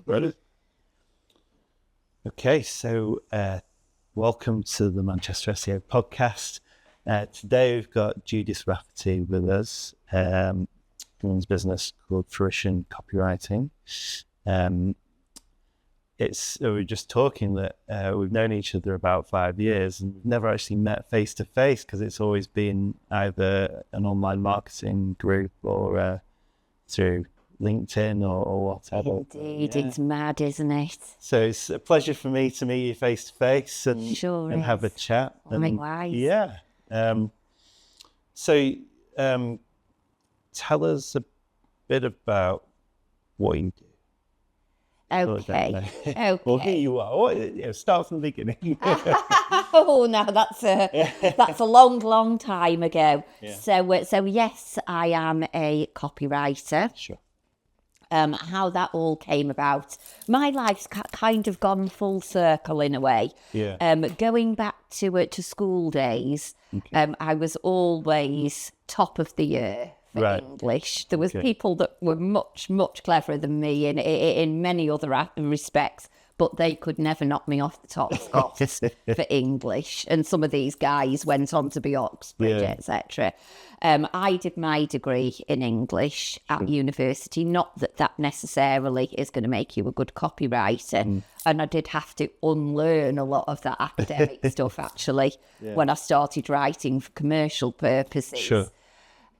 Ready? Okay, so welcome to the Manchester SEO podcast. Today we've got Judith Rafferty with us, runs a business called Fruition Copywriting. We were just talking that we've known each other about 5 years and we've never actually met face to face because it's always been either an online marketing group or through LinkedIn or whatever. Indeed, yeah. It's mad, isn't it? So it's a pleasure for me to meet you face to face and have a chat. Likewise. Yeah. Tell us a bit about what you do. Okay. Well, here you are. Start from the beginning. Oh, no, that's a long time ago. Yeah. So yes, I am a copywriter. Sure. How that all came about, my life's kind of gone full circle in a way. Yeah. Going back to school days, I was always top of the year for English. There was people that were much cleverer than me in many other respects, but they could never knock me off the top spots for English. And some of these guys went on to be Oxbridge, etc. I did my degree in English at university. Not that necessarily is going to make you a good copywriter. And I did have to unlearn a lot of that academic stuff, actually, when I started writing for commercial purposes. Sure.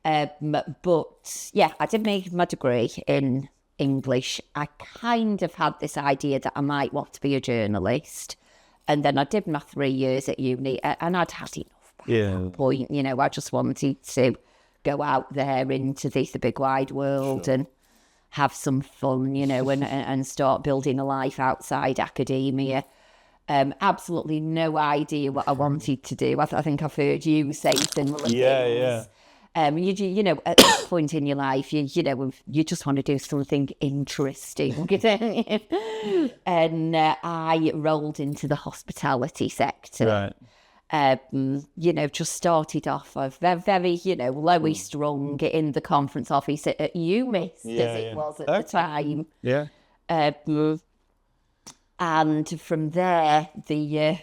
But yeah, I did make my degree in English. I kind of had this idea that I might want to be a journalist. And then I did my 3 years at uni and I'd had enough by that point. I just wanted to go out there into the big wide world and have some fun, and start building a life outside academia. Absolutely no idea what I wanted to do. I think I've heard you say similar things. Yeah. At this point in your life, you just want to do something interesting. And I rolled into the hospitality sector. Right. Just started off very, lowy strung in the conference office at UMIS, as it was at the time. Yeah. And from there, the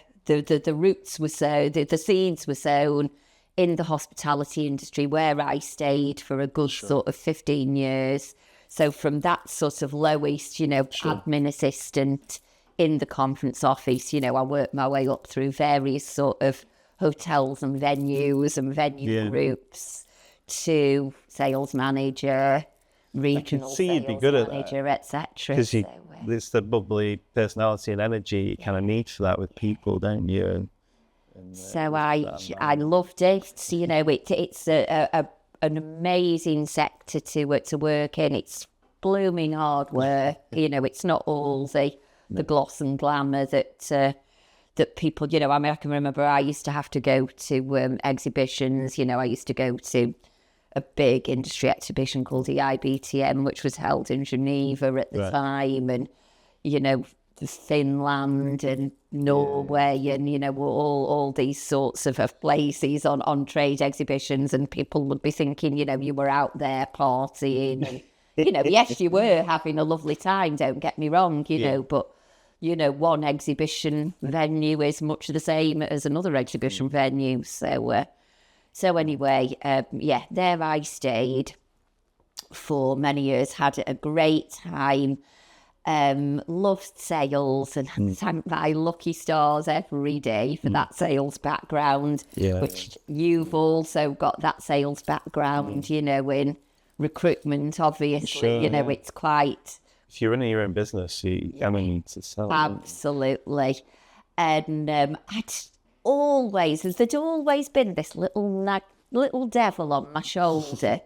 roots were sown, the seeds were sown in the hospitality industry, where I stayed for a good sort of 15 years. So from that sort of lowest, admin assistant in the conference office, I worked my way up through various sort of hotels and venues and venue groups to sales manager, regional sales manager, etc. Because it's the bubbly personality and energy you kind of need for that with people, don't you? So I loved it. It's an amazing sector to work in. It's blooming hard work. It's not all the gloss and glamour that people. I can remember I used to have to go to exhibitions. I used to go to a big industry exhibition called the IBTM, which was held in Geneva at the time, and Finland and Norway and all these sorts of places on trade exhibitions, and people would be thinking you were out there partying and yes, you were having a lovely time, don't get me wrong, but one exhibition venue is much the same as another exhibition venue. So anyway, there I stayed for many years, had a great time. Loved sales and thank my lucky stars every day for that sales background, which you've also got that sales background, in recruitment, obviously. It's quite... If you're running your own business, you need to sell. Absolutely. And there'd always been this little devil on my shoulder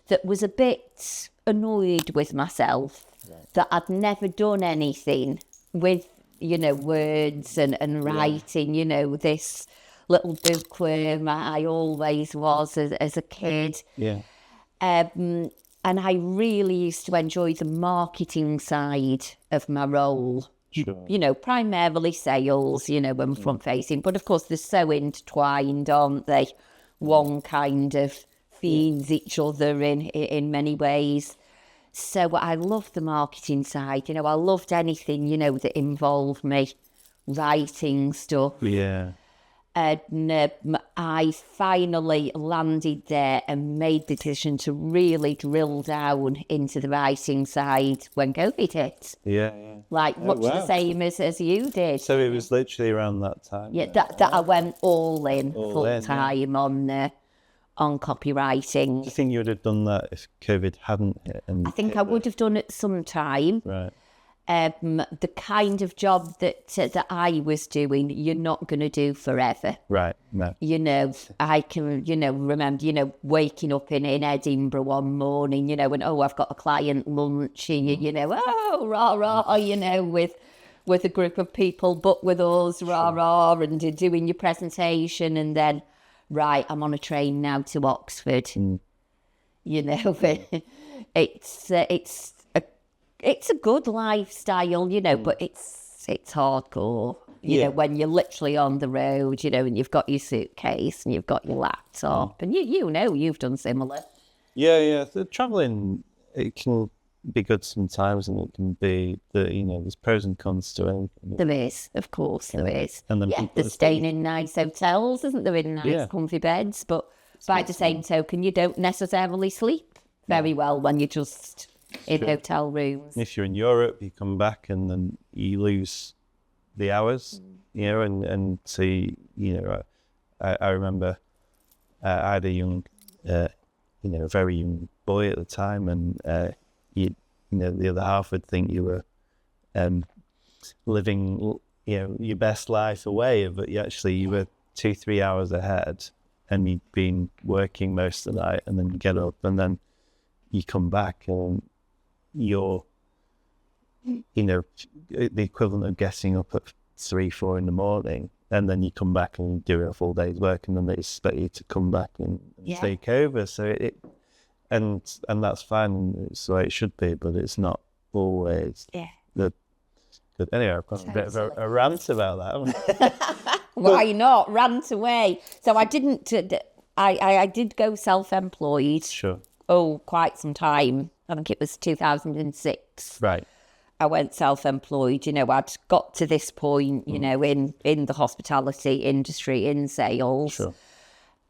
that was a bit annoyed with myself. That I'd never done anything with, words and writing, this little bookworm I always was as a kid. Yeah. And I really used to enjoy the marketing side of my role. Sure. Primarily sales, when front facing. But of course, they're so intertwined, aren't they? One kind of feeds each other in many ways. So I loved the marketing side. You know, I loved anything, you know, that involved me writing stuff. Yeah. And I finally landed there and made the decision to really drill down into the writing side when COVID hit. Yeah. Like much the same as you did. So it was literally around that time. Yeah, that I went all in full time on copywriting. Do you think you would have done that if COVID hadn't hit? I think I would have done it sometime. Right. The kind of job that I was doing, you're not going to do forever. Right, no. You know, I can, you know, remember, you know, waking up in Edinburgh one morning, you know, and, I've got a client lunch, and, you know, rah, you know, with a group of people, but with us, rah, and doing your presentation, and then, right, I'm on a train now to Oxford. You know, it's a good lifestyle, you know, but it's hardcore. You know, when you're literally on the road, you know, and you've got your suitcase and you've got your laptop, and you know, you've done similar. Yeah. The traveling, it can be good sometimes, and it can be you know, there's pros and cons to it. There is, of course, there is. And then there's staying in nice hotels, isn't there, in nice comfy beds? But by the same token, you don't necessarily sleep very well when you're just in hotel rooms. If you're in Europe, you come back and then you lose the hours, you know, and so, you know, I remember I had a young, you know, a very young boy at the time, and you know, the other half would think you were living, you know, your best life away, but you were 2-3 hours ahead, and you'd been working most of the night, and then you get up, and then you come back, and you're, you know, the equivalent of getting up at 3-4 in the morning, and then you come back and do a full day's work, and then they expect you to come back and take over. So and that's fine. It's the way it should be, but it's not always good. Anyway, I've got a bit of a rant about that. Why not? Rant away. So I didn't. I did go self-employed. Sure. Quite some time. I think it was 2006. Right. I went self-employed. You know, I'd got to this point, you know, in the hospitality industry, in sales. Sure.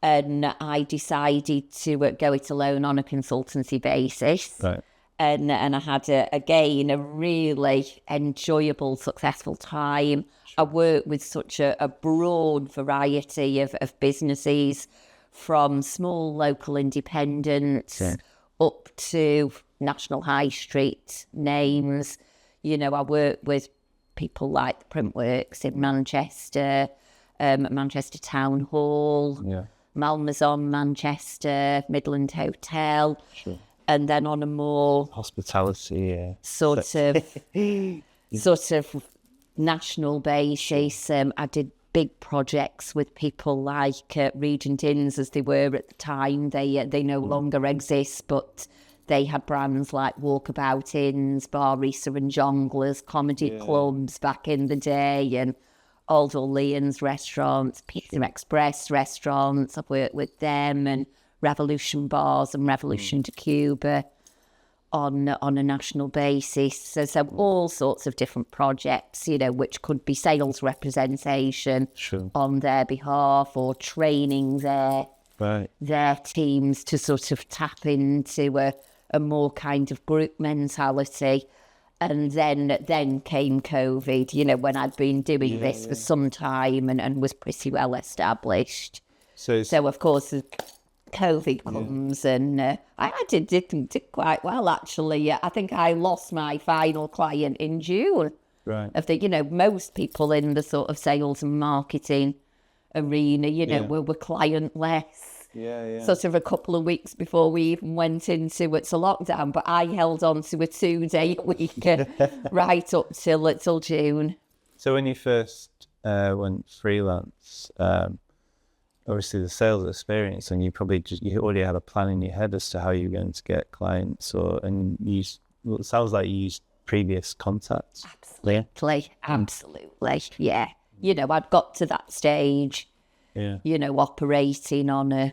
And I decided to go it alone on a consultancy basis. Right. And I had, a really enjoyable, successful time. I worked with such a broad variety of businesses, from small local independents up to national high street names. You know, I worked with people like the Printworks in Manchester, Manchester Town Hall, Malmaison Manchester, Midland Hotel. Sure. And then on a more hospitality sort of national basis, I did big projects with people like Regent Inns, as they were at the time. They no longer exist, but they had brands like Walkabout Inns, Barisa and Jongleurs, comedy clubs back in the day, and Old Orleans restaurants, Pizza Express restaurants. I've worked with them, and Revolution Bars and Revolution to Cuba on a national basis. So all sorts of different projects, you know, which could be sales representation on their behalf, or training their teams to sort of tap into a more kind of group mentality. And then came COVID, you know, when I'd been doing this for some time and was pretty well established. So of course, COVID comes, and I did quite well, actually. I think I lost my final client in June. Right. I think, you know, most people in the sort of sales and marketing arena, you know, were client-less. Sort of a couple of weeks before we even went into lockdown, but I held on to a 2-day week right up till June. So when you first went freelance, obviously the sales experience, and you already had a plan in your head as to how you were going to get clients, it sounds like you used previous contacts. Absolutely, yeah. You know, I'd got to that stage, you know, operating on a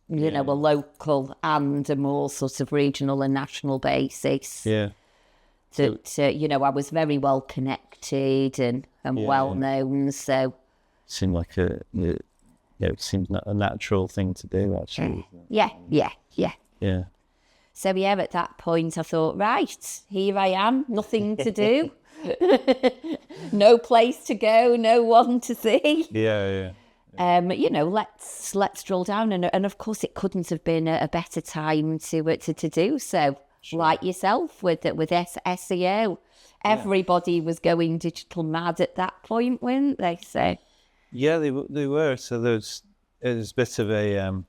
you know, a local and a more sort of regional and national basis. Yeah. That, you know, I was very well connected and well known, so... Seemed like it seemed a natural thing to do, actually. Yeah. Yeah. So, yeah, at that point, I thought, right, here I am, nothing to do. No place to go, no one to see. Yeah. You know, let's drill down, and of course, it couldn't have been a better time to do so. Sure. Like yourself with SEO, everybody was going digital mad at that point, weren't they? So yeah, they were. So it was a bit of a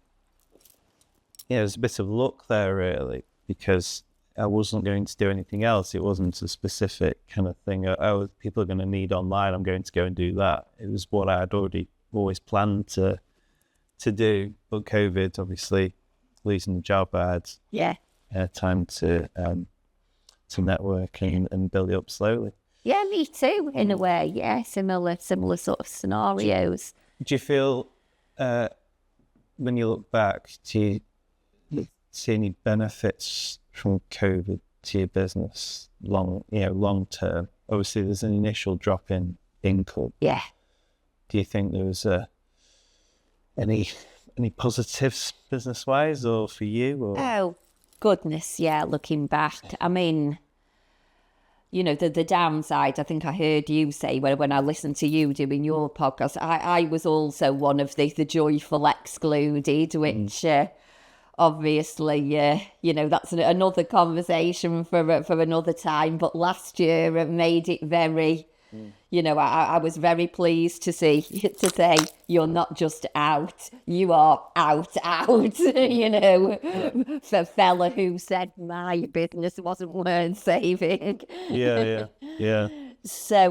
there's a bit of luck there, really, because I wasn't going to do anything else. It wasn't a specific kind of thing. People are going to need online, I'm going to go and do that. It was what I had always planned to do. But COVID, obviously, losing the job, I had time to network and build it up slowly. Yeah, me too, in a way. Yeah, similar sort of scenarios. Do you feel, when you look back, do you see any benefits from COVID to your business long term? Obviously, there's an initial drop in income. Yeah. Do you think there was any positives business wise or for you? Or? Oh goodness, yeah. Looking back, I mean, you know, the downside. I think I heard you say when I listened to you doing your podcast, I was also one of the joyful excluded, which obviously, you know, that's another conversation for another time. But last year it made it very. You know, I was very pleased to say you're not just out, you are out, you know, the fella who said my business wasn't worth saving. Yeah. So,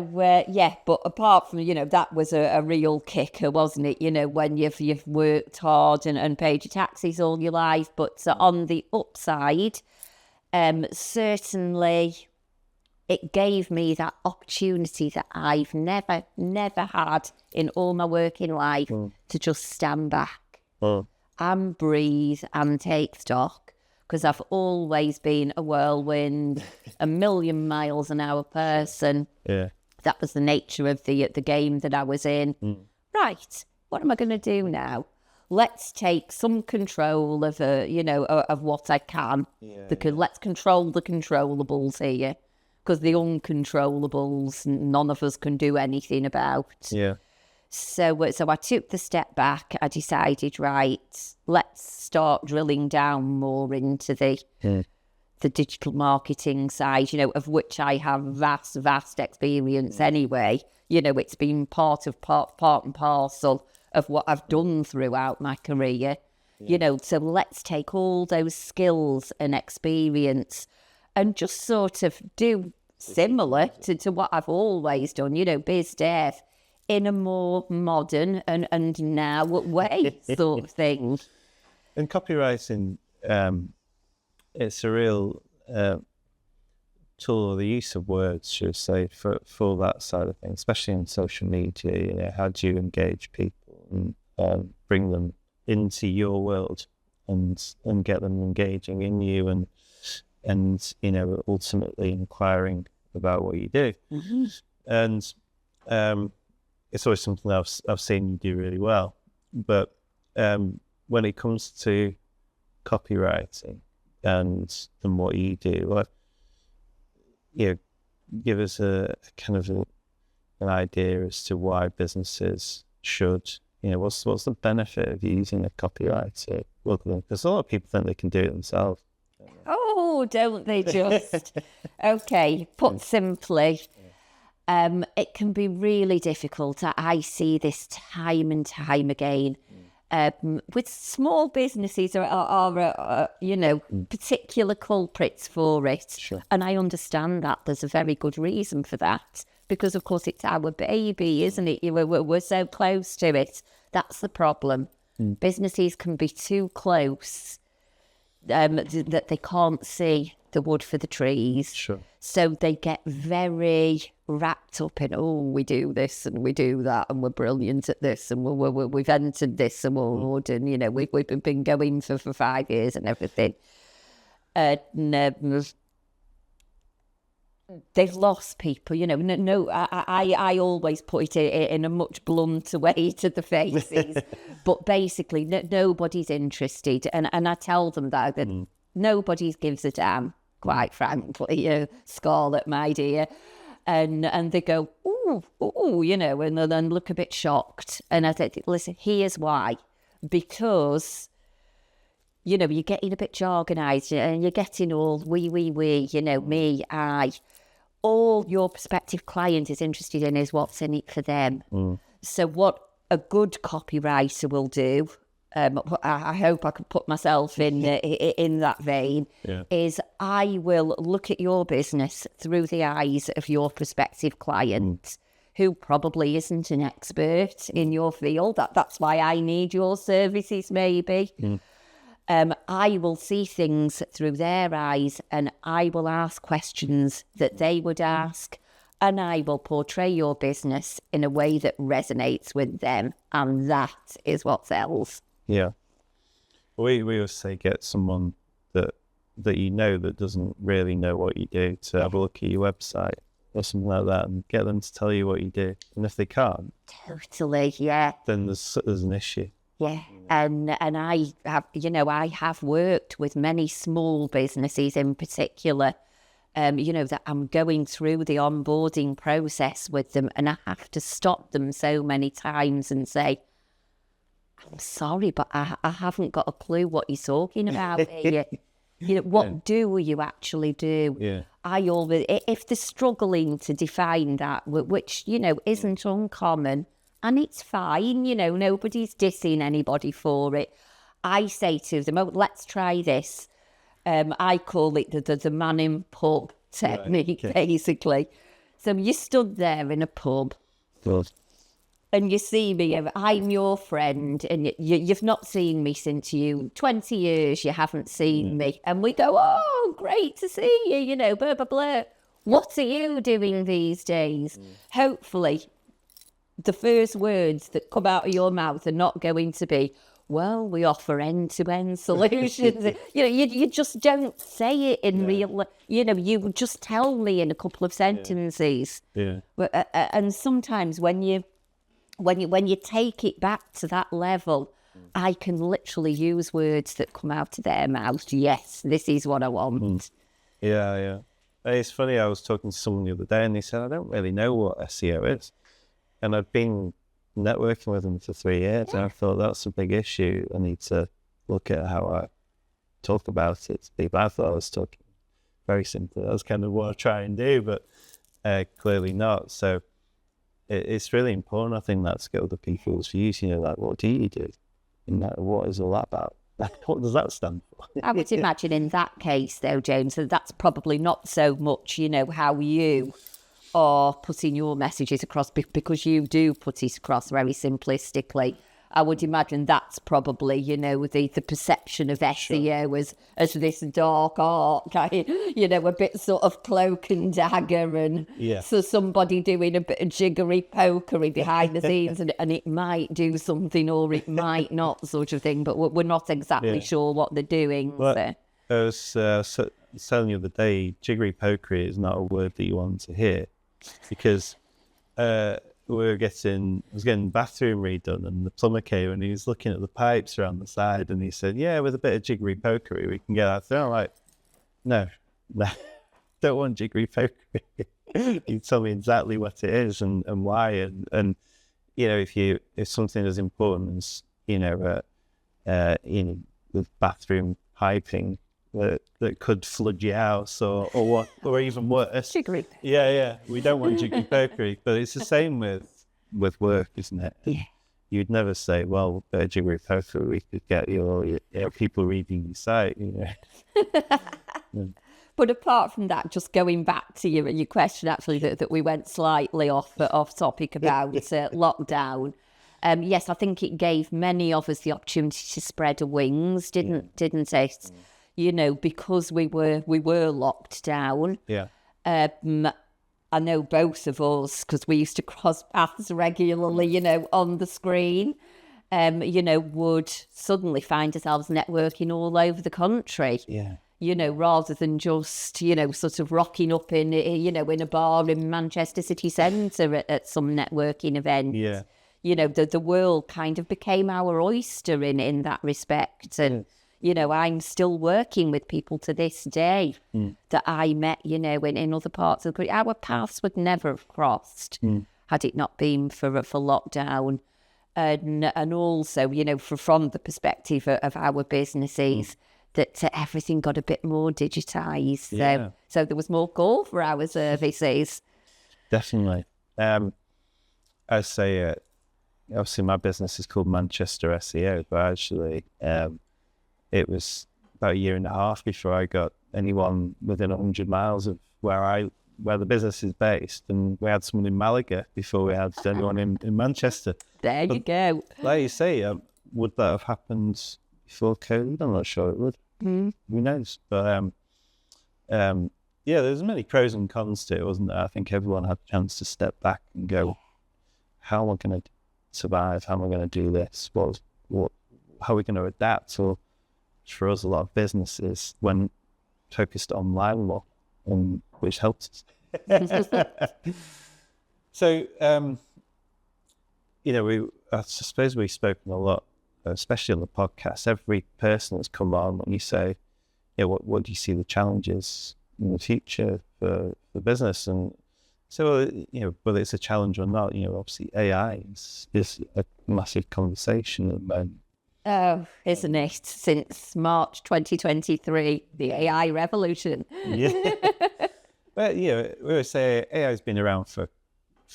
but apart from, you know, that was a real kicker, wasn't it? You know, when you've worked hard and paid your taxes all your life. But on the upside, certainly... it gave me that opportunity that I've never had in all my working life to just stand back and breathe and take stock, because I've always been a whirlwind, a million miles an hour person. Yeah. That was the nature of the game that I was in. Right, what am I going to do now? Let's take some control of of what I can. Let's control the controllables here. Because the uncontrollables, none of us can do anything about. Yeah. So I took the step back. I decided, right, let's start drilling down more into the digital marketing side, you know, of which I have vast experience anyway. You know, it's been part and parcel of what I've done throughout my career. You know, so let's take all those skills and experience and just sort of do similar to what I've always done, you know, biz dev, in a more modern and now way sort of thing. In copywriting, it's a real tool, or the use of words, should I say, for that side of things, especially in social media. You know, how do you engage people and bring them into your world and get them engaging in you and you know, ultimately inquiring about what you do. And it's always something I've seen you do really well. But when it comes to copywriting and what you do, give us a kind of an idea as to why businesses should, you know, what's the benefit of using a copywriter? Because a lot of people think they can do it themselves. Oh, don't they just? Okay, put simply, it can be really difficult. I see this time and time again. With small businesses are you know, particular culprits for it. Sure. And I understand that. There's a very good reason for that. Because, of course, it's our baby, isn't it? We're so close to it. That's the problem. Businesses can be too close. That they can't see the wood for the trees. Sure. So they get very wrapped up in, oh, we do this and we do that and we're brilliant at this and we've entered this award and, you know, we've been going for 5 years and everything. And they've lost people, you know. No, I always put it in a much blunter way to the faces. But basically, nobody's interested. And I tell them that nobody gives a damn, quite frankly, you know, Scarlett, my dear. And they go, ooh, you know, and then look a bit shocked. And I think, listen, here's why. Because, you know, you're getting a bit jargonised and you're getting all we, you know, me, I. All your prospective client is interested in is what's in it for them. So what a good copywriter will do, I hope I can put myself in that vein, is I will look at your business through the eyes of your prospective client, who probably isn't an expert in your field. That's why I need your services, maybe. I will see things through their eyes and I will ask questions that they would ask, and I will portray your business in a way that resonates with them, and that is what sells. Yeah. We always say get someone that you know that doesn't really know what you do to have a look at your website or something like that and get them to tell you what you do. And if they can't, totally, yeah, then there's an issue. Yeah, and I have, you know, I have worked with many small businesses in particular, you know, that I'm going through the onboarding process with them, and I have to stop them so many times and say, I'm sorry, but I haven't got a clue what you're talking about here. You know, what do you actually do? Yeah. I always, if they're struggling to define that, which, you know, isn't uncommon, and it's fine, you know, nobody's dissing anybody for it. I say to them, oh, let's try this. I call it the man in pub technique, basically. So you stood there in a pub and you see me, I'm your friend, and you've not seen me since 20 years, you haven't seen me. And we go, oh, great to see you, you know, blah, blah, blah. What are you doing these days? Hopefully, the first words that come out of your mouth are not going to be, well, we offer end-to-end solutions. You know, you just don't say it in real, you know, you just tell me in a couple of sentences. Yeah. And sometimes when you take it back to that level, I can literally use words that come out of their mouth. Yes, this is what I want. Yeah. It's funny, I was talking to someone the other day and they said, I don't really know what SEO is. And I've been networking with them for 3 years, and I thought that's a big issue. I need to look at how I talk about it to people. I thought I was talking very simply. That's kind of what I try and do, but clearly not. So it's really important, I think, that to get other people's views. You know, like, what do you do? And what is all that about? What does that stand for? I would imagine in that case, though, James, that's probably not so much, you know, how you are putting your messages across, because you do put it across very simplistically. I would imagine that's probably, you know, the perception of SEO as this dark art, you know, a bit sort of cloak and dagger, and so somebody doing a bit of jiggery pokery behind the scenes, and it might do something or it might not, sort of thing, but we're not exactly sure what they're doing. Well, so. I was telling you the other day, jiggery pokery is not a word that you want to hear, because I was getting bathroom redone, and the plumber came and he was looking at the pipes around the side, and he said, yeah, with a bit of jiggery pokery we can get that through. I'm like, no, don't want jiggery pokery. You tell me exactly what it is and why, and you know, if something as important as, you know, with bathroom piping that could flood your house or even worse. Jiggery. Yeah. We don't want jiggery pokery, but it's the same with work, isn't it? Yeah. You'd never say, well, jiggery pokery, we could get your people reading your site, you know. But apart from that, just going back to your question, actually, that we went slightly off topic about lockdown. Yes, I think it gave many of us the opportunity to spread our wings, didn't it? you know, because we were locked down. Yeah. I know both of us, because we used to cross paths regularly, you know, on the screen, you know, would suddenly find ourselves networking all over the country. Yeah. You know, rather than just, you know, sort of rocking up in, you know, in a bar in Manchester city centre at some networking event. Yeah. You know, the world kind of became our oyster in that respect. And, you know, I'm still working with people to this day that I met, you know, in other parts of the country. Our paths would never have crossed had it not been for lockdown. And also, you know, from the perspective of our businesses, that everything got a bit more digitised. Yeah. So there was more call for our services. Definitely. I say, obviously my business is called Manchester SEO, but actually it was about a year and a half before I got anyone within 100 miles of where the business is based. And we had someone in Malaga before we had anyone in Manchester. There you go. Like you say, would that have happened before COVID? I'm not sure it would. Who knows? But yeah, there's many pros and cons to it, wasn't there? I think everyone had a chance to step back and go, how am I going to survive? How am I going to do this? How are we going to adapt? Or for us, a lot of businesses went focused online more, which helped us. So, you know, I suppose we've spoken a lot, especially on the podcast. Every person that's come on, when you say, yeah, what do you see the challenges in the future for business? And so, you know, whether it's a challenge or not, you know, obviously AI is a massive conversation at the moment. Oh, isn't it? Since March 2023, the AI revolution. Yeah. But, you know, we would say AI's been around for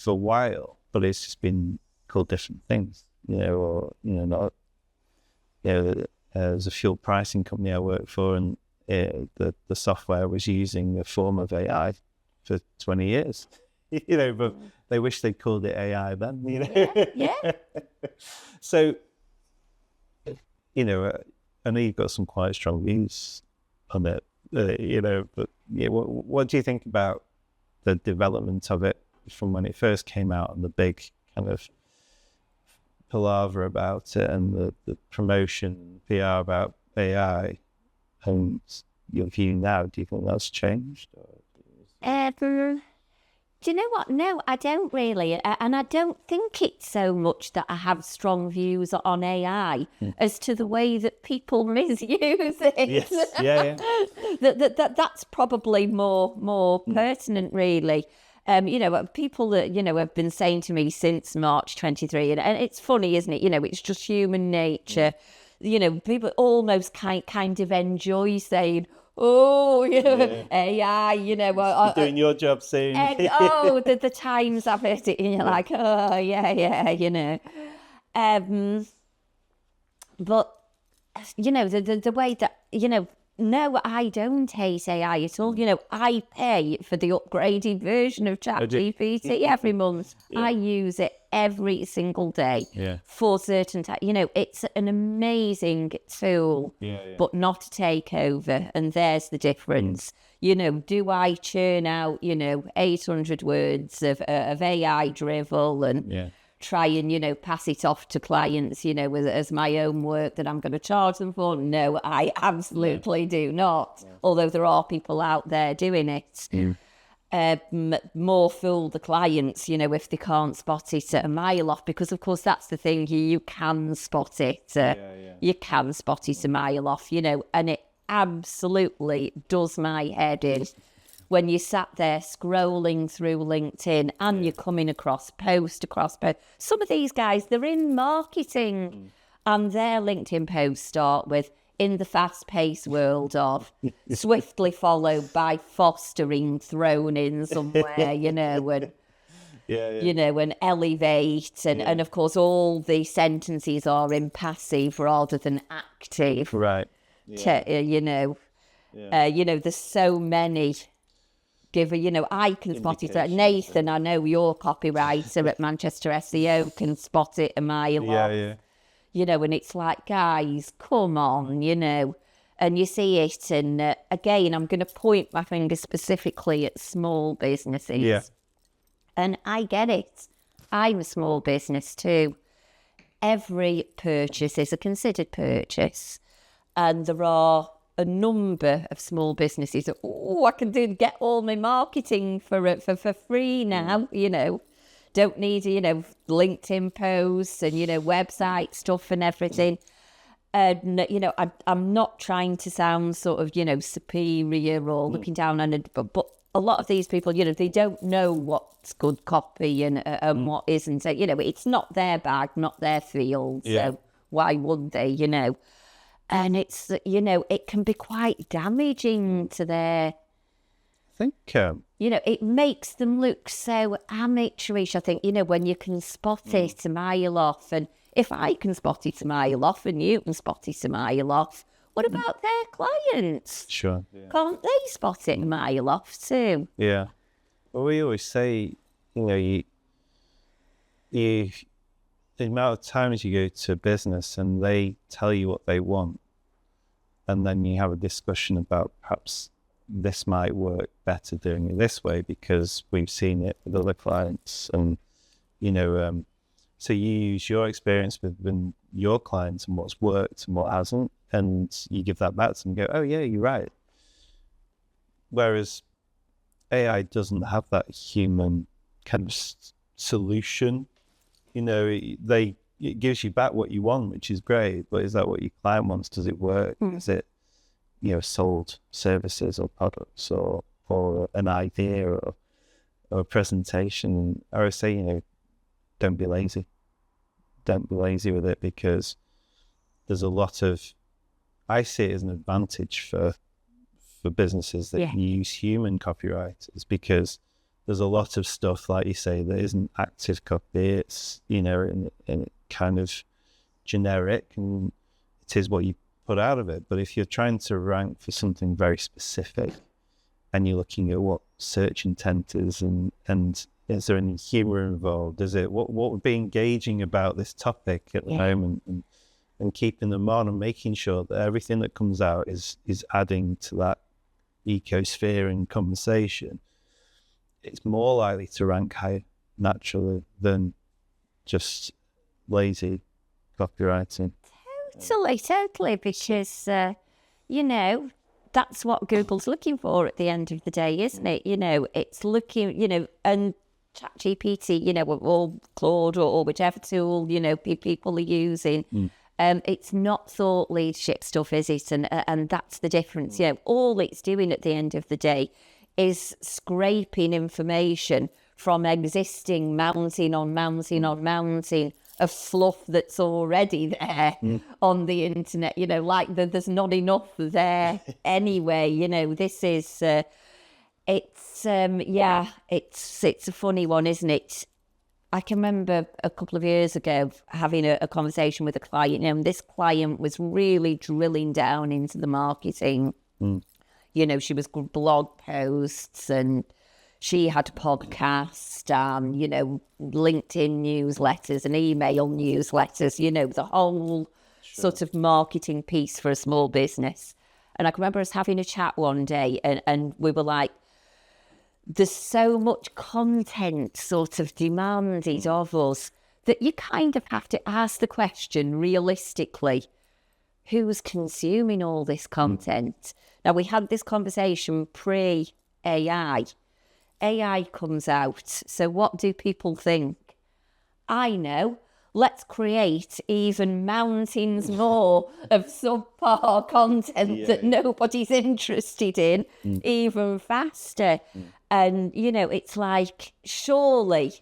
a while, but it's just been called different things, you know, or, you know, not, you know, there's a fuel pricing company I work for, and the software was using a form of AI for 20 years, you know, but they wish they'd called it AI then, you know. Yeah. So, you know, I know you've got some quite strong views on it, you know, but yeah, what do you think about the development of it from when it first came out and the big kind of palaver about it and the promotion, PR about AI, and your view now? Do you think that's changed? Do you know what? No, I don't really. And I don't think it's so much that I have strong views on AI as to the way that people misuse it. Yes, yeah. That's probably more pertinent, really. You know, people that, you know, have been saying to me since March 23, and it's funny, isn't it? You know, it's just human nature. You know, people almost kind of enjoy saying, oh, you know, AI, you know. You're doing your job soon. The times I've heard it, and you're like, oh, yeah, you know. But, you know, the way that, you know, no, I don't hate AI at all. You know, I pay for the upgraded version of ChatGPT every month. Yeah. I use it every single day for certain time. You know, it's an amazing tool, but not a takeover. And there's the difference. You know, do I churn out, you know, 800 words of AI drivel and try and, you know, pass it off to clients, you know, as my own work that I'm going to charge them for? No, I absolutely do not. Although there are people out there doing it. More fool the clients, you know, if they can't spot it at a mile off, because of course that's the thing, you can spot it. You can spot it a mile off, you know, and it absolutely does my head in when you sat there scrolling through LinkedIn and you're coming across post. Some of these guys, they're in marketing and their LinkedIn posts start with, in the fast-paced world of, swiftly followed by fostering thrown in somewhere, you know, and you know, and elevate, and of course all the sentences are in passive rather than active. Right. You know, there's so many. You know, I can spot it. Nathan, I know your copywriter at Manchester SEO can spot it a mile off. You know, and it's like, guys, come on, you know. And you see it, and again, I'm going to point my finger specifically at small businesses. Yeah. And I get it. I'm a small business too. Every purchase is a considered purchase. And there are a number of small businesses that, I can get all my marketing for free now, Don't need, LinkedIn posts and, website stuff and everything. And, I'm not trying to sound sort of, superior or looking down on it, but a lot of these people, they don't know what's good copy and what isn't. So, it's not their bag, not their field. Yeah. So why would they, And it's, it can be quite damaging to their... I think... it makes them look so amateurish, I think, when you can spot it a mile off. And if I can spot it a mile off and you can spot it a mile off, what about their clients? Sure. Yeah. Can't they spot it a mile off too? Yeah. Well, we always say, the amount of times you go to a business and they tell you what they want, and then you have a discussion about perhaps this might work better doing it this way because we've seen it with other clients, and so you use your experience with your clients and what's worked and what hasn't, and you give that back to them and go, oh yeah, you're right. Whereas AI doesn't have that human kind of solution. It gives you back what you want, which is great, but is that what your client wants? Does it work? Is it sold services or products or an idea or a presentation? I would say, don't be lazy. Don't be lazy with it, because there's a lot of, I see it as an advantage for businesses that use human copywriters, because there's a lot of stuff, like you say, that isn't active copy. It's, in kind of generic, and it is what you put out of it. But if you're trying to rank for something very specific and you're looking at what search intent is and is there any humor involved? Is it what would be engaging about this topic at the moment, and keeping them on and making sure that everything that comes out is adding to that ecosphere and conversation. It's more likely to rank higher naturally than just lazy copywriting. Totally, because, that's what Google's looking for at the end of the day, isn't it? It's looking, and ChatGPT, or Claude or whichever tool, people are using. It's not thought leadership stuff, is it? And that's the difference. All it's doing at the end of the day is scraping information from existing mountain of fluff that's already there on the internet. There's not enough there anyway. This is it's a funny one, isn't it? I can remember a couple of years ago having a conversation with a client, and this client was really drilling down into the marketing. She was blog posts, and she had a podcast, and, LinkedIn newsletters and email newsletters, the whole sort of marketing piece for a small business. And I can remember us having a chat one day, and we were like, there's so much content sort of demanded of us that you kind of have to ask the question realistically, who's consuming all this content? Now, we had this conversation pre-AI. AI comes out, so what do people think? I know. Let's create even mountains more of subpar content that nobody's interested in, even faster. And, it's like, surely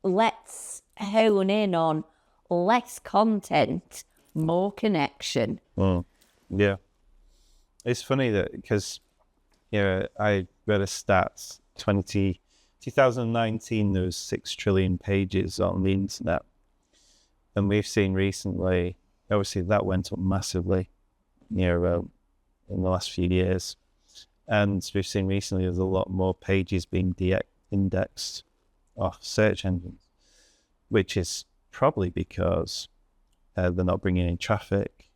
let's hone in on less content, more connection. Yeah. It's funny that, because, I read a stats, 2019, there was 6 trillion pages on the internet. And we've seen recently, obviously that went up massively, in the last few years. And we've seen recently there's a lot more pages being indexed off search engines, which is probably because they're not bringing in traffic.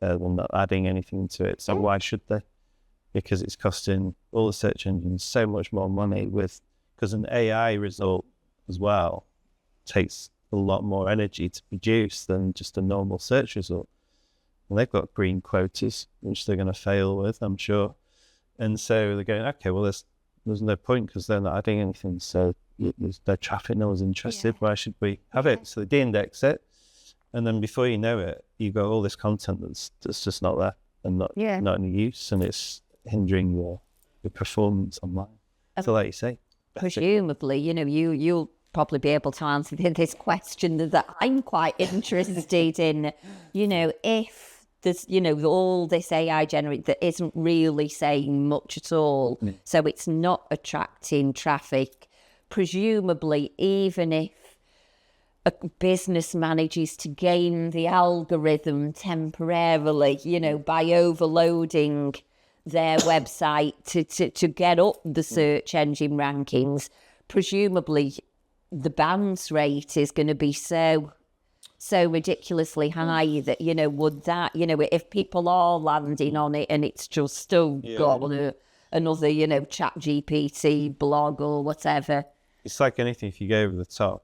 They're not adding anything to it. So why should they? Because it's costing all the search engines so much more money because an AI result as well takes a lot more energy to produce than just a normal search result. And they've got green quotas, which they're going to fail with, I'm sure. And so they're going, okay, well, there's no point because they're not adding anything. So there's no traffic, no one's interested. Why should we have it? So they de-index it. And then before you know it, you've got all this content that's just not there and not in use, and it's hindering your performance online. So like you say, presumably, you'll probably be able to answer this question that I'm quite interested in. If there's, all this AI generated that isn't really saying much at all, so it's not attracting traffic. Presumably, even if a business manages to game the algorithm temporarily, by overloading their website to get up the search engine rankings, presumably the bounce rate is going to be so ridiculously high that, would that, if people are landing on it and it's just still got another, chat GPT blog or whatever. It's like anything, if you go over the top,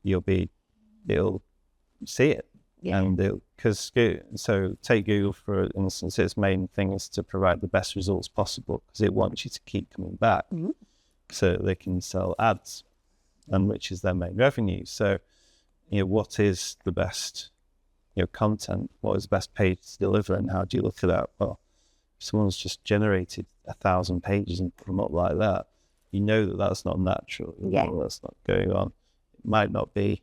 it'll see it. Yeah. And so take Google for instance, its main thing is to provide the best results possible because it wants you to keep coming back so they can sell ads, and which is their main revenue. So, what is the best, content? What is the best page to deliver, and how do you look at that? Well, if someone's just generated 1,000 pages and put them up like that, that that's not natural. That's not going on. It might not be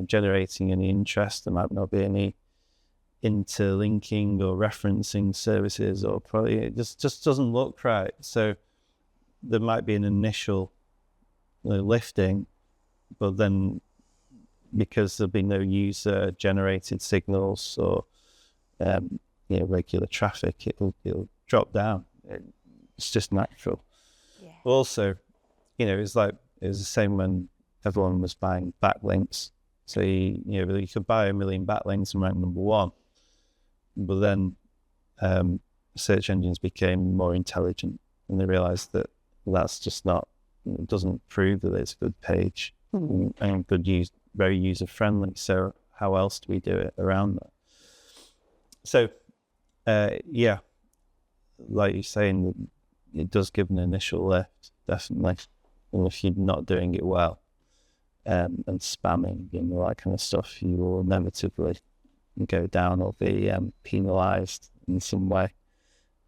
generating any interest. There might not be any interlinking or referencing services, or probably it just doesn't look right. So there might be an initial lifting, but then because there'll be no user generated signals or regular traffic, it'll drop down. It's just natural. Also, it's like it was the same when everyone was buying backlinks. So you could buy 1 million backlinks and rank number one, but then search engines became more intelligent and they realized that that's just not, it doesn't prove that it's a good page and very user friendly. So how else do we do it around that? So like you're saying, it does give an initial lift, definitely. And if you're not doing it well, and spamming and all that kind of stuff, you will inevitably go down or be penalised in some way.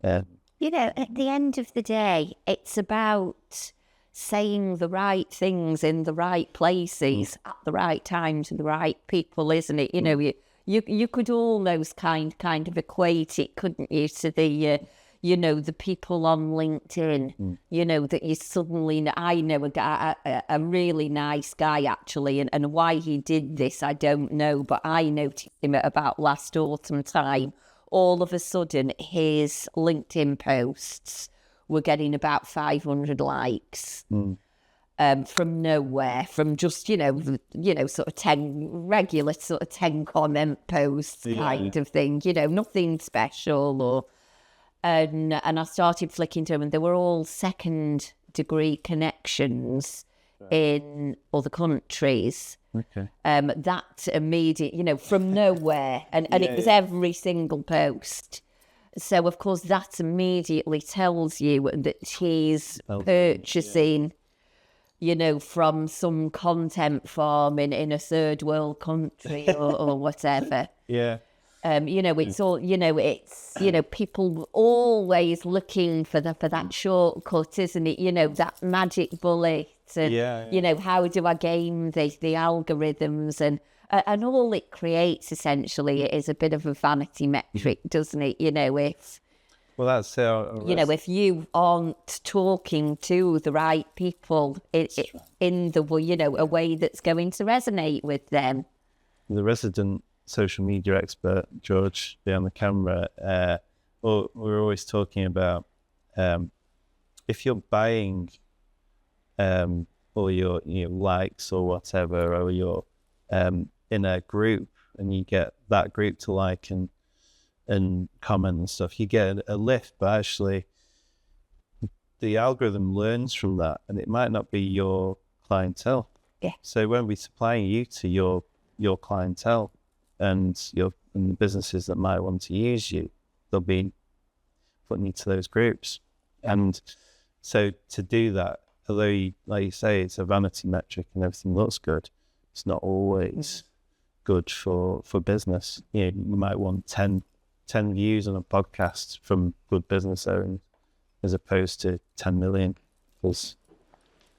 At the end of the day, it's about saying the right things in the right places at the right time to the right people, isn't it? You could almost kind of equate it, couldn't you, to the the people on LinkedIn, that you suddenly, I know a guy, a really nice guy actually, and why he did this, I don't know, but I noticed him at about last autumn time. All of a sudden, his LinkedIn posts were getting about 500 likes from nowhere, from just, sort of 10 regular sort of 10 comment posts kind of thing, nothing special or... And I started flicking through them, and they were all second-degree connections in other countries. Okay. That immediate, from nowhere, and it was every single post. So, of course, that immediately tells you that he's purchasing, from some content farm in a third world country or whatever. Yeah. It's all, it's, people always looking for that shortcut, isn't it? That magic bullet. And, how do I game the algorithms? And all it creates essentially is a bit of a vanity metric, doesn't it? If... Well, that's if you aren't talking to the right people in the, a way that's going to resonate with them. The resident social media expert, George, behind the camera, we're always talking about if you're buying all your likes or whatever, or you're in a group and you get that group to like and and comment and stuff, you get a lift, but actually the algorithm learns from that, and it might not be your clientele. Yeah. So when we supply you to your clientele and the businesses that might want to use you, they'll be putting you to those groups. And so to do that, although like you say, it's a vanity metric and everything looks good, it's not always good for business. You might want 10 views on a podcast from good business owners as opposed to 10 million.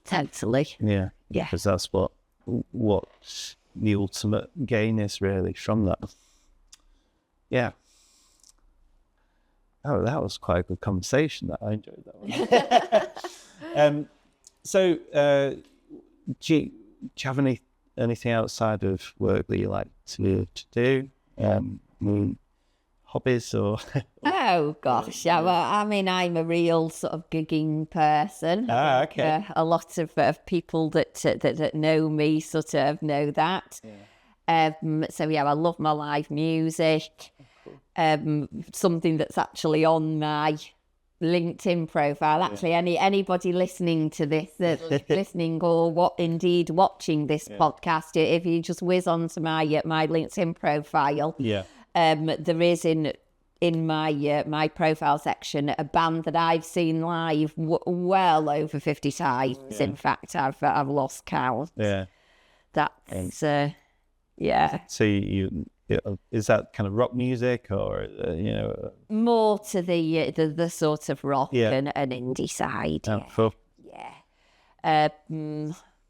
Totally. Yeah. Yeah. Because that's what the ultimate gain is really from that. Yeah. Oh, that was quite a good conversation. I enjoyed that one. So, do you have anything outside of work that you like to do? Hobbies or? Oh gosh, yeah. Well, I mean, I'm a real sort of gigging person. Okay. A lot of people that know me sort of know that. Yeah. So yeah, I love my live music. Something that's actually on my LinkedIn profile. Actually, anybody listening to this, listening or watching this podcast, if you just whiz onto my LinkedIn profile, there is in my profile section a band that I've seen live well over 50 times. Yeah. In fact, I've lost count. Yeah, that's yeah. So is that kind of rock music or more to the sort of rock and indie side? Oh, cool. Yeah.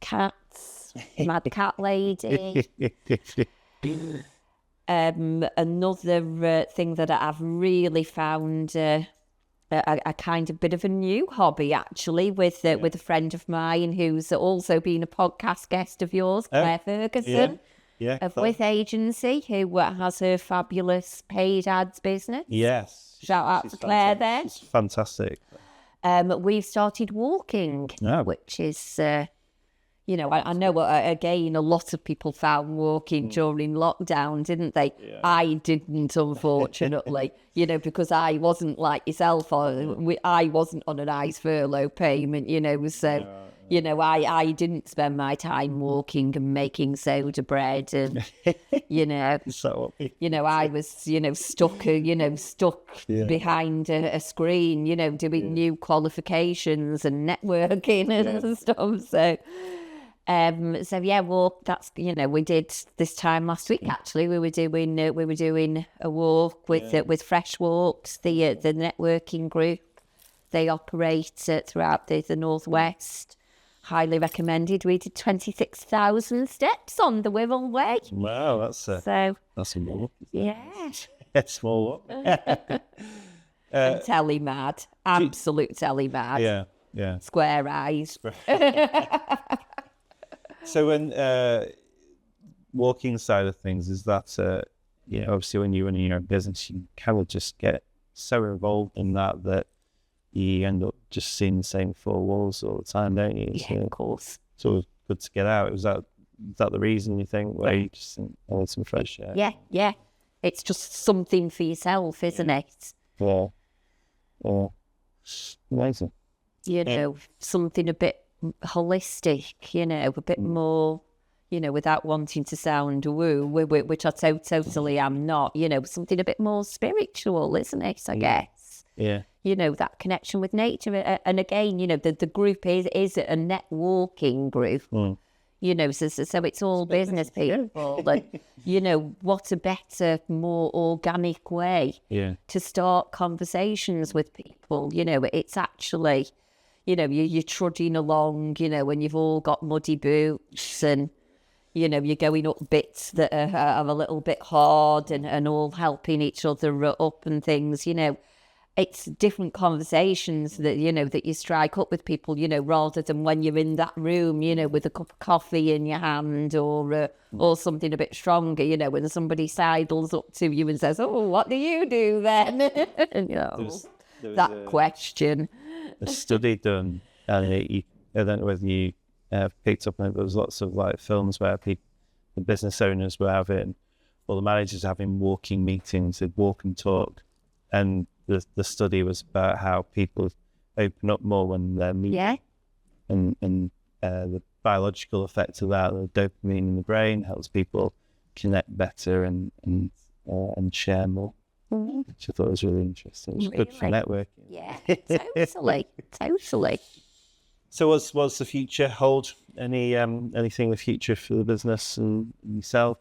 Cats, Mad Cat Lady. Another thing that I've really found a kind of bit of a new hobby actually with a friend of mine who's also been a podcast guest of yours, Claire Ferguson. Of With Agency, who has her fabulous paid ads business. Yes. Shout out to Claire there. She's fantastic. We've started walking, which is, I know, again, a lot of people found walking during lockdown, didn't they? Yeah. I didn't, unfortunately, because I wasn't like yourself, I wasn't on a nice furlough payment, so... I didn't spend my time walking and making soda bread and, so, I was, stuck behind a screen, doing new qualifications and networking and stuff. So, that's, we did this time last week, actually, we were doing a walk with Fresh Walks, the networking group. They operate throughout the Northwest. Highly recommended. We did 26,000 steps on the Wirral Way. Wow, that's a walk. Yeah. It's small walk. And telly mad. Absolute telly mad. Yeah. Square eyes. So when walking side of things, is that, obviously when you're running your own business, you kind of just get so involved in that you end up just seeing the same four walls all the time, don't you? Yeah, of course. It's always good to get out. Was that the reason you think, where you just think, I want some fresh air? Yeah. It's just something for yourself, isn't it? Yeah. Amazing. Something a bit holistic, a bit more, without wanting to sound woo, which I totally am not, something a bit more spiritual, isn't it, I guess? Yeah. That connection with nature. And again, the group is a networking group, so it's all business people. And, what a better, more organic way to start conversations with people. It's actually, you're trudging along, when you've all got muddy boots and, you're going up bits that are a little bit hard and all helping each other up and things, It's different conversations that, that you strike up with people, rather than when you're in that room, with a cup of coffee in your hand or something a bit stronger, when somebody sidles up to you and says, oh, what do you do then? And, that question. A study done, and I don't know whether you picked up on it, but there was lots of films where the business owners were having the managers having walking meetings, they'd walk and talk. And the study was about how people open up more when they're meeting. Yeah. And the biological effect of that, the dopamine in the brain helps people connect better and share more, which I thought was really interesting. It's good for networking. Yeah, totally. So what's the future hold? Anything in the future for the business and yourself?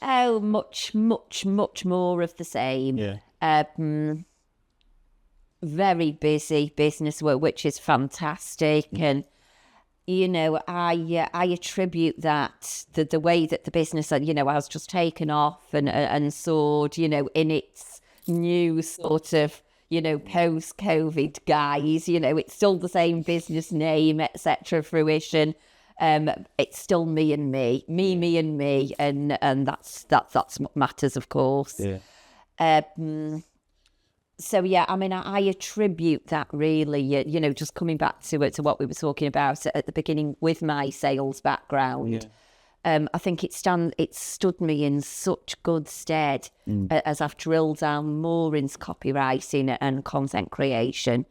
Oh, much more of the same. Yeah. Very busy business work, which is fantastic. And, I attribute that the way that the business, has just taken off and soared, in its new sort of, post-COVID guise, it's still the same business name, etc. Fruition. It's still me and me, and that's what matters, of course. Yeah. So yeah, I mean, I attribute that really, just coming back to what we were talking about at the beginning with my sales background. Yeah. I think it stood me in such good stead as I've drilled down more into copywriting and content creation.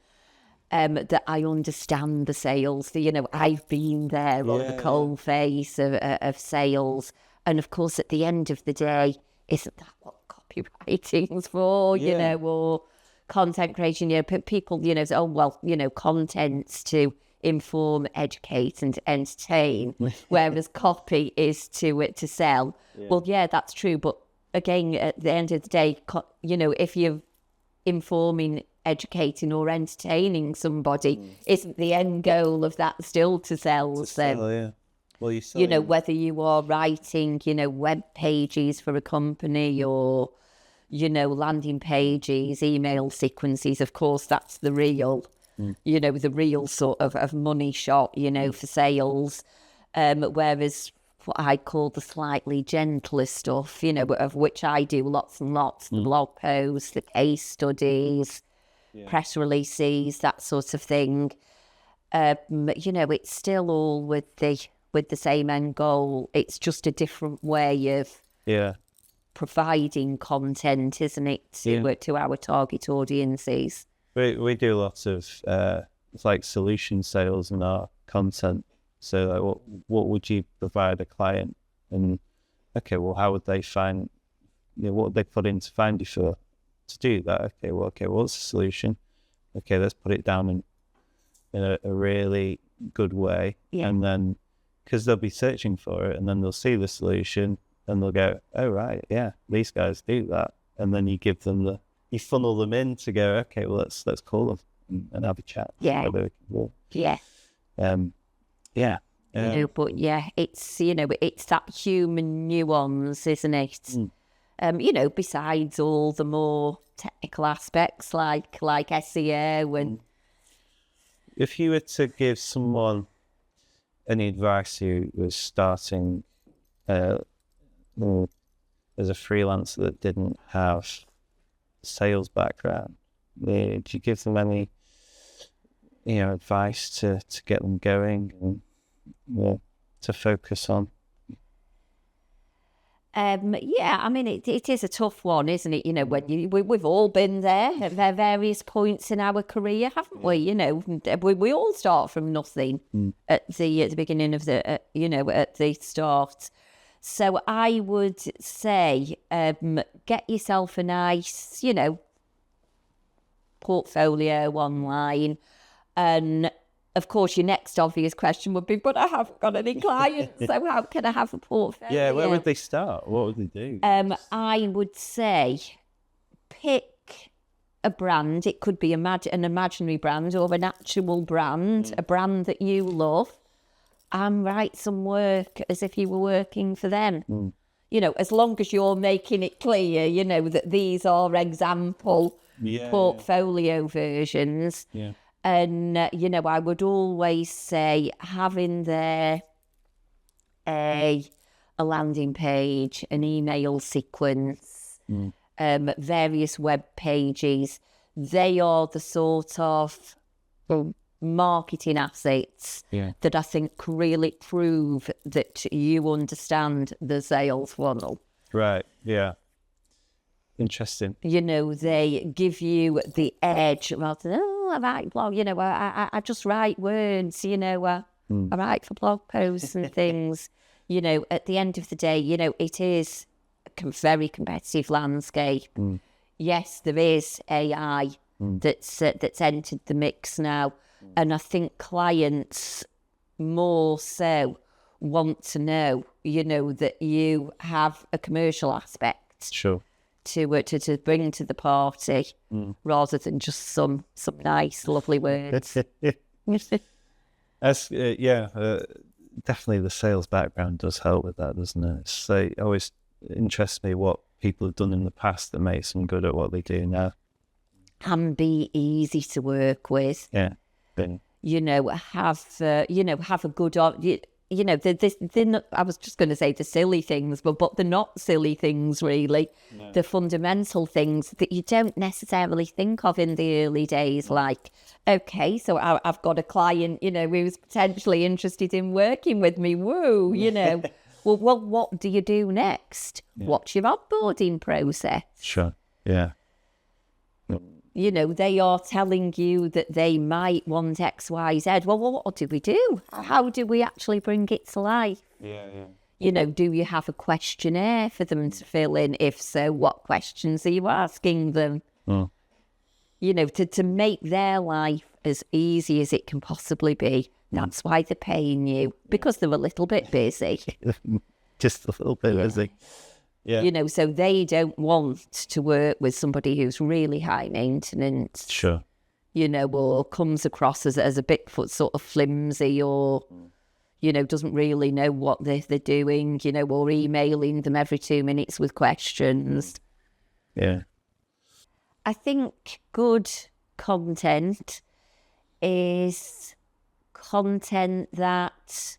That I understand the sales. I've been there on the cold face of sales, and of course, at the end of the day, isn't that what copywriting's for? Or content creation? People, say, oh well, content's to inform, educate, and entertain, whereas copy is to sell. Yeah. Well, yeah, that's true, but again, at the end of the day, if you're informing, educating or entertaining somebody, isn't the end goal of that still to sell? Yeah. Well, you sell, whether you are writing, web pages for a company or, landing pages, email sequences, of course, that's the real, the real sort of money shot, for sales. Whereas what I call the slightly gentler stuff, of which I do lots and lots, the blog posts, the case studies, press releases, that sort of thing. It's still all with the same end goal. It's just a different way of providing content, isn't it, to our target audiences. We do lots of it's like solution sales in our content. So like, what would you provide a client? And okay, well, how would they find? What would they put in to find you for? To do that, what's the solution? Okay, let's put it down in a really good way, and then because they'll be searching for it, and then they'll see the solution, and they'll go, oh right, yeah, these guys do that, and then you give them you funnel them in to go, okay, well let's call them and have a chat. But it's that human nuance, isn't it? Besides all the more technical aspects like SEO and. If you were to give someone any advice who was starting as a freelancer that didn't have sales background, would you give them any, advice to get them going and to focus on? I mean, it is a tough one, isn't it? When we've all been there at various points in our career, haven't we? We all start from nothing at the beginning of the, at the start. So I would say, get yourself a nice, portfolio online, and of course, your next obvious question would be, but I haven't got any clients, so how can I have a portfolio? Yeah, where would they start? What would they do? I would say pick a brand. It could be an imaginary brand or an actual brand, a brand that you love, and write some work as if you were working for them. As long as you're making it clear, that these are example portfolio versions. Yeah. And, I would always say having there a landing page, an email sequence, various web pages, they are the sort of marketing assets that I think really prove that you understand the sales funnel. Right. Yeah. Interesting. You know, they give you the edge rather than, I write blog, you know, I just write words, you know, I write for blog posts and things. You know, at the end of the day, you know, it is a very competitive landscape. Yes, there is AI that's entered the mix now. And I think clients more so want to know, you know, that you have a commercial aspect. Sure. To bring to the party rather than just some nice, lovely words. That's definitely the sales background does help with that, doesn't it? So it always interests me what people have done in the past that makes them good at what they do now. Can be easy to work with. Yeah. You know, have a good. You know, they're not, I was just going to say the silly things, but they're not silly things, really. No. The fundamental things that you don't necessarily think of in the early days, like, okay, so I've got a client, you know, who's potentially interested in working with me. Woo, you know. well, what do you do next? Yeah. What's your onboarding process? Sure, yeah. You know, they are telling you that they might want X, Y, Z. Well, what do we do? How do we actually bring it to life? Yeah. You know, do you have a questionnaire for them to fill in? If so, what questions are you asking them? You know, to make their life as easy as it can possibly be. That's why they're paying you, because they're a little bit busy. Just a little bit busy. Yeah. You know, so they don't want to work with somebody who's really high maintenance. Sure. You know, or comes across as a bit sort of flimsy, or, you know, doesn't really know what they're doing, you know, or emailing them every 2 minutes with questions. Yeah. I think good content is content that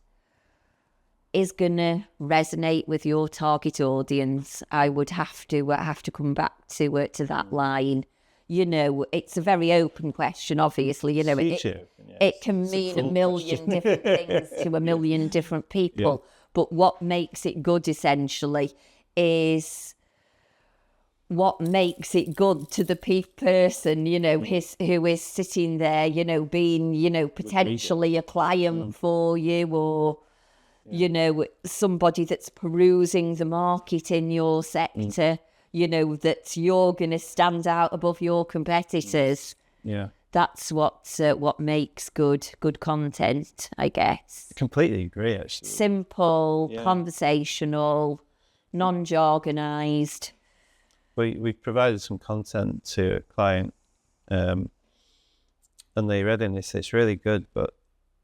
is going to resonate with your target audience. I would have to come back to that line. You know, it's a very open question, obviously. You know, it can mean a million different things to a million different people. Yeah. But what makes it good, essentially, is what makes it good to the person, you know, who is sitting there, you know, being, you know, potentially a client for you, or you know, somebody that's perusing the market in your sector, you know, that you're going to stand out above your competitors. Yeah. That's what makes good content, I guess. Completely agree, actually. Simple, conversational, non-jargonised. We provided some content to a client, and they read it and they said, it's really good, but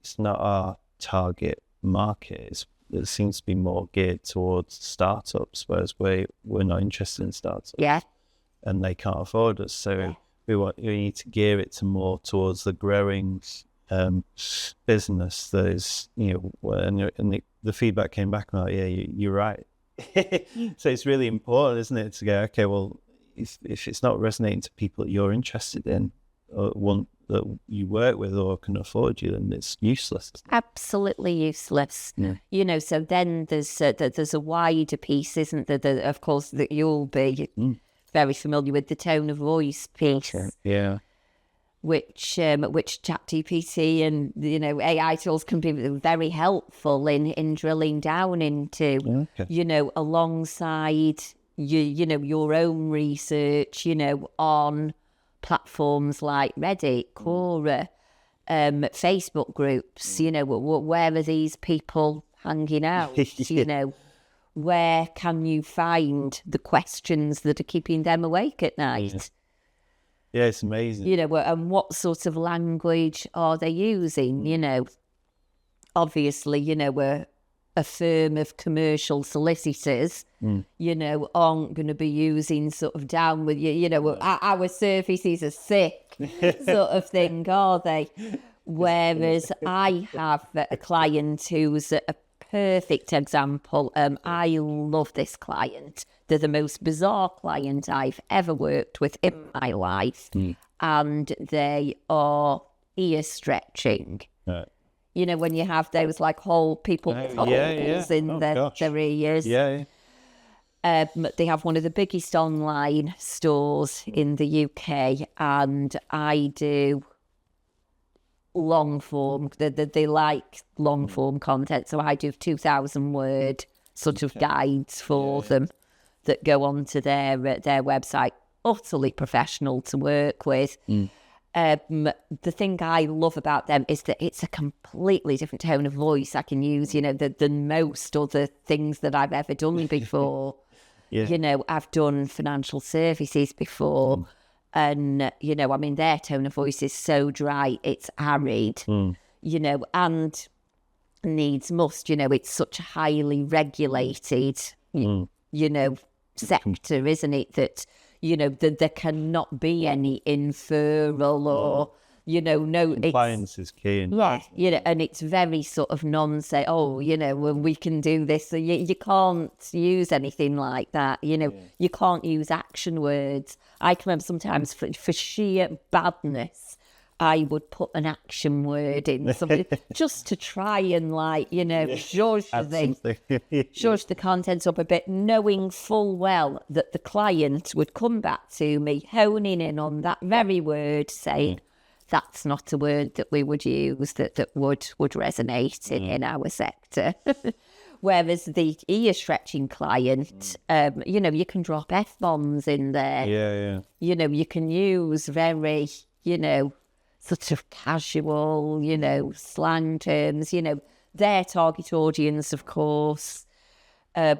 it's not our target market. It seems to be more geared towards startups, whereas we're not interested in startups. Yeah. And they can't afford us. So we need to gear it towards the growing business that is, you know, and the feedback came back like, yeah, you're right. So it's really important, isn't it, to go, okay, well, if it's not resonating to people that you're interested in, or want that you work with or can afford you, then it's useless. Absolutely useless. Yeah. You know, so then there's a wider piece, isn't there? Of course, that you'll be very familiar with, the tone of voice piece. Yeah. Which ChatGPT and, you know, AI tools can be very helpful in drilling down into, you know, alongside you know, your own research, you know, on platforms like Reddit, Quora, Facebook groups, you know, where are these people hanging out? You know, where can you find the questions that are keeping them awake at night? Yeah, it's amazing. You know, and what sort of language are they using? You know, obviously, you know, a firm of commercial solicitors, you know, aren't going to be using sort of down with you know, our services are sick sort of thing, are they? Whereas I have a client who's a perfect example. I love this client. They're the most bizarre client I've ever worked with in my life. And they are ear stretching. You know, when you have those like whole people with holes in their ears. Yeah. They have one of the biggest online stores in the UK, and I do long form. They like long form content, so I do 2,000 word sort of guides for them that go onto their website. Utterly professional to work with. The thing I love about them is that it's a completely different tone of voice I can use, than most other things that I've ever done before. I've done financial services before, and, their tone of voice is so dry, it's arid, and needs must, it's such a highly regulated, sector, isn't it, that, there cannot be any inferral or, no... Compliance is key. And it's very sort of when we can do this. So you can't use anything like that. You can't use action words. I can remember sometimes for sheer badness, I would put an action word in something just to try and zhuzh the contents up a bit, knowing full well that the client would come back to me, honing in on that very word, saying, that's not a word that we would use that would resonate in our sector. Whereas the ear-stretching client, you can drop F-bombs in there. You can use very, sort of casual, slang terms, their target audience, of course. As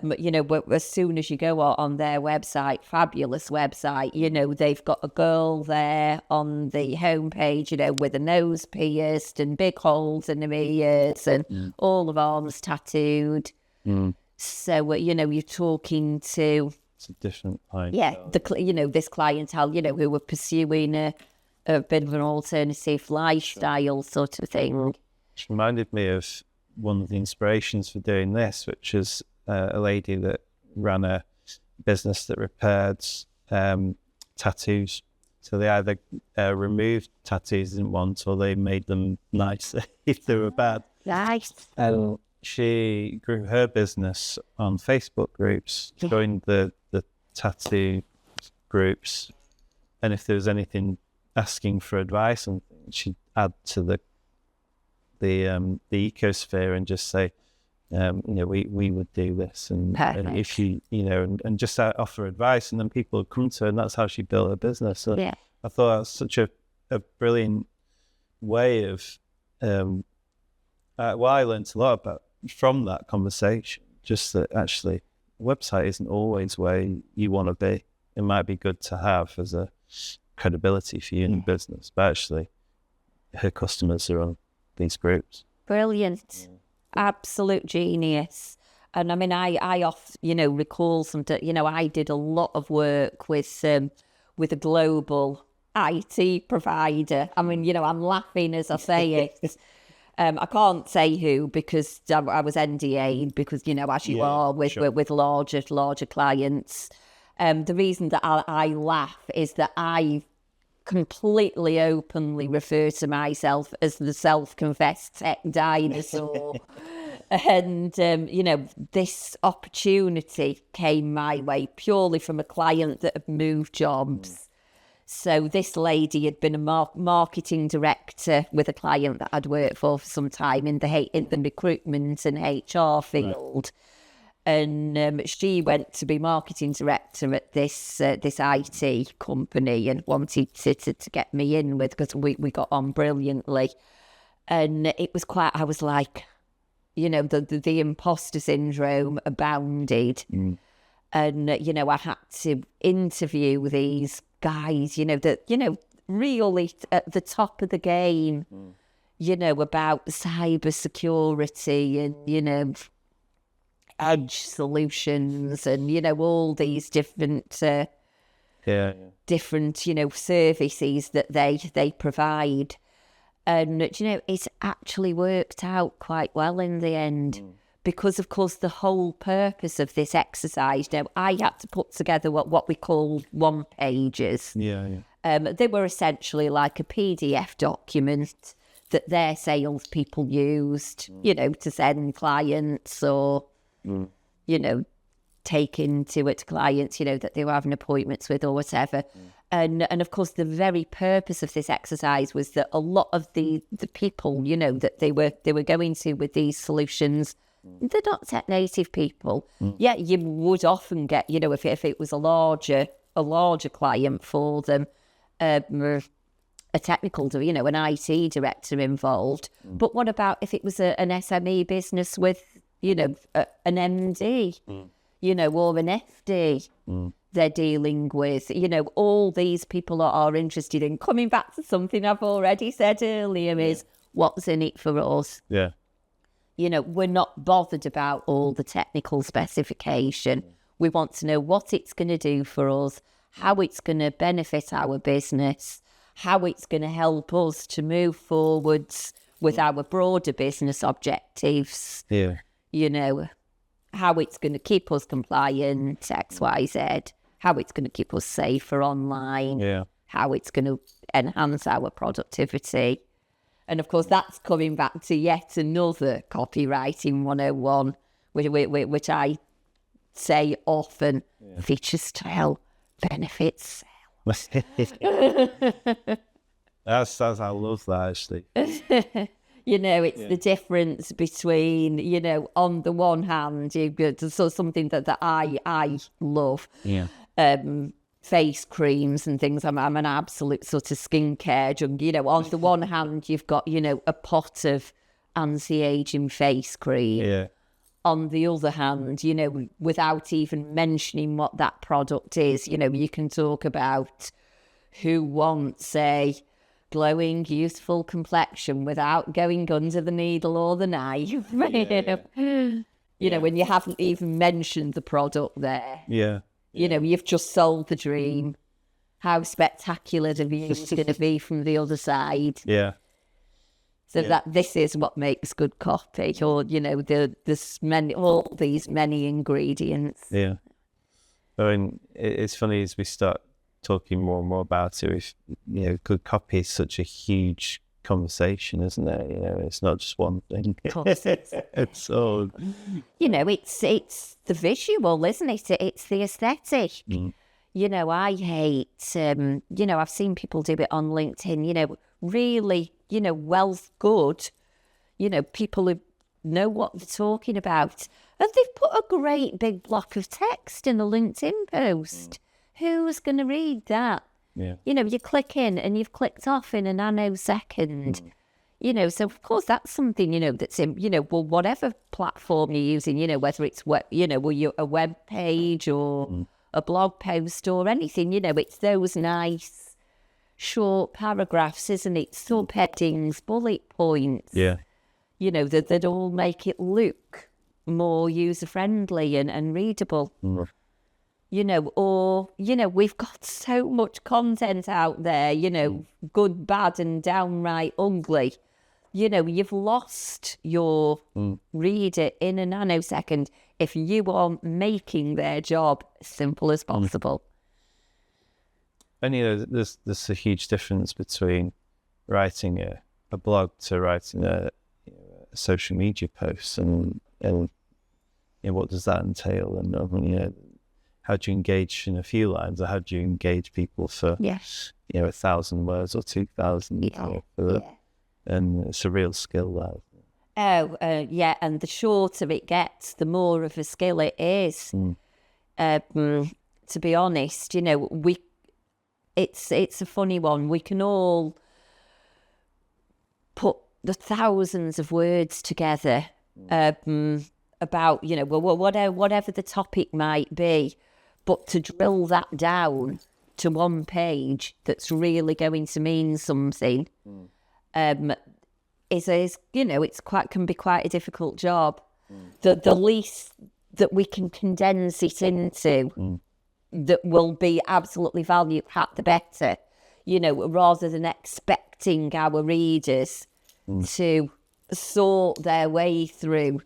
soon as you go on their website, fabulous website, they've got a girl there on the homepage, with a nose pierced and big holes in her ears and all of arms tattooed. So, you're talking to... It's a different clientele. Yeah, this clientele, who were pursuing a bit of an alternative lifestyle sort of thing. Which reminded me of one of the inspirations for doing this, which is a lady that ran a business that repaired tattoos. So they either removed tattoos they didn't want, or they made them nice if they were bad. Nice. And she grew her business on Facebook groups, joined the tattoo groups, and if there was anything asking for advice, and she'd add to the ecosphere and just say, we would do this, and if you, and just offer advice, and then people would come to her, and that's how she built her business. So I thought that was such a brilliant way of, I learned a lot from that conversation, just that actually a website isn't always where you want to be. It might be good to have as a credibility for you in business, but actually her customers are on these groups. Brilliant. Absolute genius. And I often, recall I did a lot of work with a global IT provider. I'm laughing as I say it. I can't say who, because I was NDA'd, because, as you are with larger clients. The reason that I laugh is that I completely openly refer to myself as the self-confessed tech dinosaur. And, this opportunity came my way purely from a client that had moved jobs. So this lady had been a marketing director with a client that I'd worked for some time in the recruitment and HR field. And she went to be marketing director at this IT company and wanted to get me in with, because we got on brilliantly. And it was I was like, the imposter syndrome abounded. And, I had to interview these guys, that, really at the top of the game, about cyber security and, edge solutions and, all these different, different, services that they provide. And, it's actually worked out quite well in the end. Because, of course, the whole purpose of this exercise, I had to put together what we call one-pagers. They were essentially like a PDF document that their salespeople used, to send clients or, taking to clients, that they were having appointments with or whatever. And of course, the very purpose of this exercise was that a lot of the people, that they were going to with these solutions, they're not tech native people. Yeah, you would often get, if it was a larger client for them, a technical, an IT director involved. But what about if it was an SME business with, an MD, or an FD they're dealing with? All these people are interested in. Coming back to something I've already said earlier is what's in it for us. Yeah. We're not bothered about all the technical specification. We want to know what it's going to do for us, how it's going to benefit our business, how it's going to help us to move forwards with our broader business objectives. Yeah. How it's going to keep us compliant, X, Y, Z, how it's going to keep us safer online, how it's going to enhance our productivity. And of course, that's coming back to yet another copywriting 101, which I say often, features tell, benefits sell. That's I love that, actually. It's the difference between, on the one hand, so something that I love, face creams and things. I'm an absolute sort of skincare junkie. On the one hand, you've got, a pot of anti-aging face cream. Yeah. On the other hand, without even mentioning what that product is, you can talk about who wants a glowing, youthful complexion without going under the needle or the knife. When you haven't even mentioned the product there. Yeah. You've just sold the dream. How spectacular the view is going to be from the other side. Yeah. So that this is what makes good copy, or there's all these many ingredients. Yeah. I mean, it's funny as we start talking more and more about it. Good copy is such a huge conversation, isn't it? It's not just one thing. Of course, it's all. It's the visual, isn't it? It's the aesthetic. I hate. I've seen people do it on LinkedIn. Really, good. People who know what they're talking about, and they've put a great big block of text in a LinkedIn post. Who's going to read that? Yeah. You click in and you've clicked off in a nanosecond. So of course that's something, that's in, whatever platform you're using, whether it's a web page or a blog post or anything, it's those nice short paragraphs, isn't it? Subheadings, bullet points. Yeah. That all make it look more user-friendly and readable. We've got so much content out there, good, bad and downright ugly. You've lost your reader in a nanosecond if you are making their job as simple as possible. And, there's a huge difference between writing a blog to writing a social media post, and what does that entail? And, how do you engage in a few lines, or how do you engage people for 1,000 words or 2,000? And it's a real skill there. And the shorter it gets, the more of a skill it is. To be honest, it's a funny one. We can all put the thousands of words together about whatever the topic might be. But to drill that down to one page that's really going to mean something, can be quite a difficult job. The least that we can condense it into, that will be absolutely value packed, the better. Rather than expecting our readers to sort their way through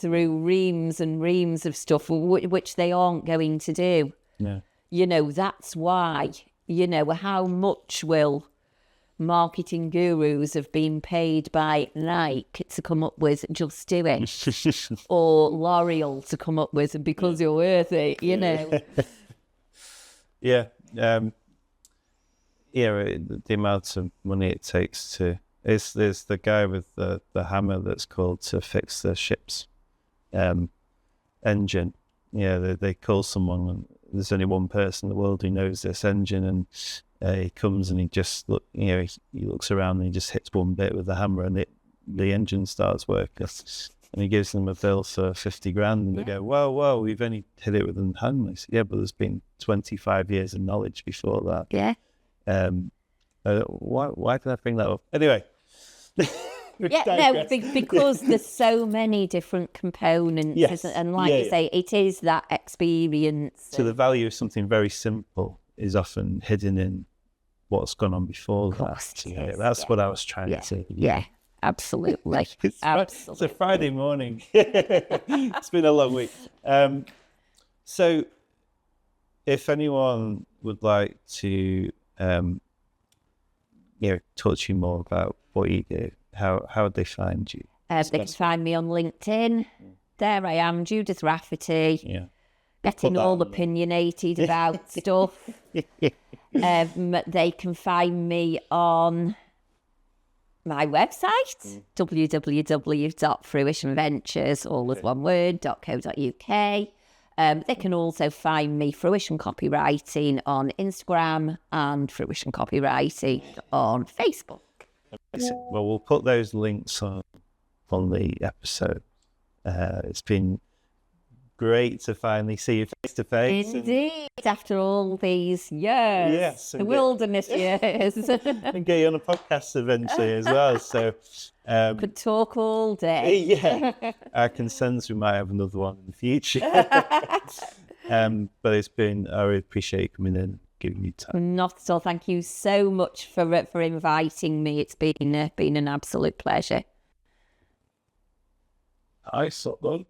reams and reams of stuff, which they aren't going to do. That's why, how much will marketing gurus have been paid by Nike to come up with "Just Do It," or L'Oreal to come up with "Because You're Worth It." You know. Yeah. The amount of money it takes to. There's the guy with the hammer that's called to fix the ship's engine. Yeah, they call someone, and there's only one person in the world who knows this engine, and he comes and he just he looks around and he just hits one bit with the hammer, and the engine starts working. And he gives them a bill for 50 grand, and they go, whoa, we've only hit it with a hammer. He said, yeah, but there's been 25 years of knowledge before that. Yeah. Why did I bring that up? Anyway. Because there's so many different components, yes. And like you say, it is that experience. So the value of something very simple is often hidden in what's gone on before that. That's what I was trying to say. Yeah, absolutely. It's a Friday morning. It's been a long week. So if anyone would like to talk to you more about what you do, how would they find you? They can find me on LinkedIn. There I am, Judith Rafferty. Yeah. Getting all opinionated about stuff. They can find me on my website, www.fruitionventures, all as one word, .co.uk. They can also find me Fruition Copywriting on Instagram and Fruition Copywriting on Facebook. Well, we'll put those links on the episode. It's been great to finally see you face to face. Indeed, after all these years, yes, the wilderness years. And get you on a podcast eventually as well. So could talk all day. Yeah, I can sense we might have another one in the future. But I really appreciate you coming in, giving me time. Not at all. Thank you so much for inviting me. It's been an absolute pleasure. I saw them.